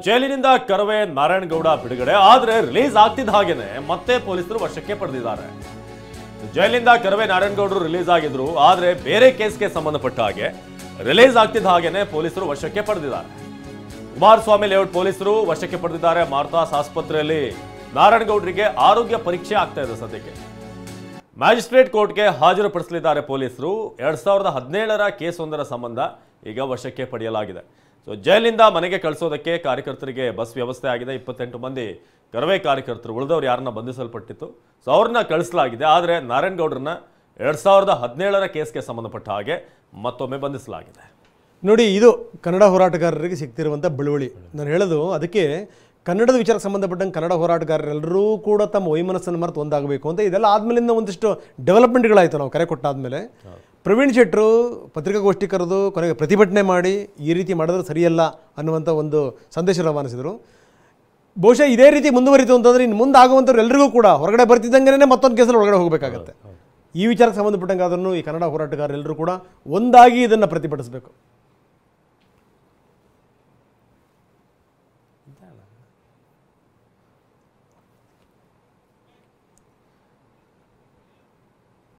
ಜೈಲಿನಿಂದ ಕರವೇ ನಾರಾಯಣಗೌಡ ಬಿಡುಗಡೆ ಆದರೆ ರಿಲೀಸ್ ಆಗ್ತಿದ್ದ ಹಾಗೇನೆ ಮತ್ತೆ ಪೊಲೀಸರು ವಶಕ್ಕೆ ಪಡೆದಿದ್ದಾರೆ. ಜೈಲಿನಿಂದ ಕರವೇ ನಾರಾಯಣಗೌಡರು ರಿಲೀಸ್ ಆಗಿದ್ರು, ಆದರೆ ಬೇರೆ ಕೇಸ್ಗೆ ಸಂಬಂಧಪಟ್ಟ ಹಾಗೆ ರಿಲೀಸ್ ಆಗ್ತಿದ್ದ ಹಾಗೇನೆ ಪೊಲೀಸರು ವಶಕ್ಕೆ ಪಡೆದಿದ್ದಾರೆ. ಕುಮಾರಸ್ವಾಮಿ ಲೇಔಟ್ ಪೊಲೀಸರು ವಶಕ್ಕೆ ಪಡೆದಿದ್ದಾರೆ. ಮಾರ್ತಾಸ್ ಆಸ್ಪತ್ರೆಯಲ್ಲಿ ನಾರಾಯಣಗೌಡರಿಗೆ ಆರೋಗ್ಯ ಪರೀಕ್ಷೆ ಆಗ್ತಾ ಇದೆ. ಸದ್ಯಕ್ಕೆ ಮ್ಯಾಜಿಸ್ಟ್ರೇಟ್ ಕೋರ್ಟ್ಗೆ ಹಾಜರುಪಡಿಸಲಿದ್ದಾರೆ ಪೊಲೀಸರು. 2017ರ ಕೇಸೊಂದರ ಸಂಬಂಧ ಈಗ ವಶಕ್ಕೆ ಪಡೆಯಲಾಗಿದೆ. ಸೊ ಜೈಲಿಂದ ಮನೆಗೆ ಕಳಿಸೋದಕ್ಕೆ ಕಾರ್ಯಕರ್ತರಿಗೆ ಬಸ್ ವ್ಯವಸ್ಥೆ ಆಗಿದೆ. 28 ಮಂದಿ ಕರವೇ ಕಾರ್ಯಕರ್ತರು, ಉಳಿದವರು ಯಾರನ್ನ ಬಂಧಿಸಲ್ಪಟ್ಟಿತ್ತು, ಸೊ ಅವ್ರನ್ನ ಕಳಿಸಲಾಗಿದೆ. ಆದರೆ ನಾರಾಯಣಗೌಡರನ್ನ 2017ರ ಕೇಸ್ಗೆ ಸಂಬಂಧಪಟ್ಟ ಹಾಗೆ ಮತ್ತೊಮ್ಮೆ ಬಂಧಿಸಲಾಗಿದೆ. ನೋಡಿ, ಇದು ಕನ್ನಡ ಹೋರಾಟಗಾರರಿಗೆ ಸಿಗ್ತಿರುವಂಥ ಬಳುವಳಿ. ನಾನು ಹೇಳೋದು ಅದಕ್ಕೆ ಕನ್ನಡದ ವಿಚಾರಕ್ಕೆ ಸಂಬಂಧಪಟ್ಟಂಗೆ ಕನ್ನಡ ಹೋರಾಟಗಾರರೆಲ್ಲರೂ ಕೂಡ ತಮ್ಮ ವೈಮನಸ್ಸನ್ನು ಮರೆತು ಒಂದಾಗಬೇಕು ಅಂತ ಇದೆಲ್ಲ ಆದಮೇಲಿಂದ ಒಂದಿಷ್ಟು ಡೆವಲಪ್ಮೆಂಟ್ಗಳಾಯಿತು. ನಾವು ಕರೆ ಕೊಟ್ಟಾದಮೇಲೆ ಪ್ರವೀಣ್ ಶೆಟ್ಟರು ಪತ್ರಿಕಾಗೋಷ್ಠಿ ಕರೆದು ಕೊನೆಗೆ ಪ್ರತಿಭಟನೆ ಮಾಡಿ ಈ ರೀತಿ ಮಾಡಿದ್ರೆ ಸರಿಯಲ್ಲ ಅನ್ನುವಂಥ ಒಂದು ಸಂದೇಶ ರವಾನಿಸಿದರು. ಬಹುಶಃ ಇದೇ ರೀತಿ ಮುಂದುವರಿತು ಅಂತಂದರೆ ಇನ್ನು ಮುಂದೆ ಆಗುವಂಥವ್ರು ಎಲ್ಲರಿಗೂ ಕೂಡ ಹೊರಗಡೆ ಬರ್ತಿದ್ದಂಗೆ ಮತ್ತೊಂದು ಕೇಸಲ್ಲಿ ಒಳಗಡೆ ಹೋಗಬೇಕಾಗತ್ತೆ. ಈ ವಿಚಾರಕ್ಕೆ ಸಂಬಂಧಪಟ್ಟಂಗೆ ಆದ್ರೂ ಈ ಕನ್ನಡ ಹೋರಾಟಗಾರರೆಲ್ಲರೂ ಕೂಡ ಒಂದಾಗಿ ಇದನ್ನು ಪ್ರತಿಭಟಿಸಬೇಕು.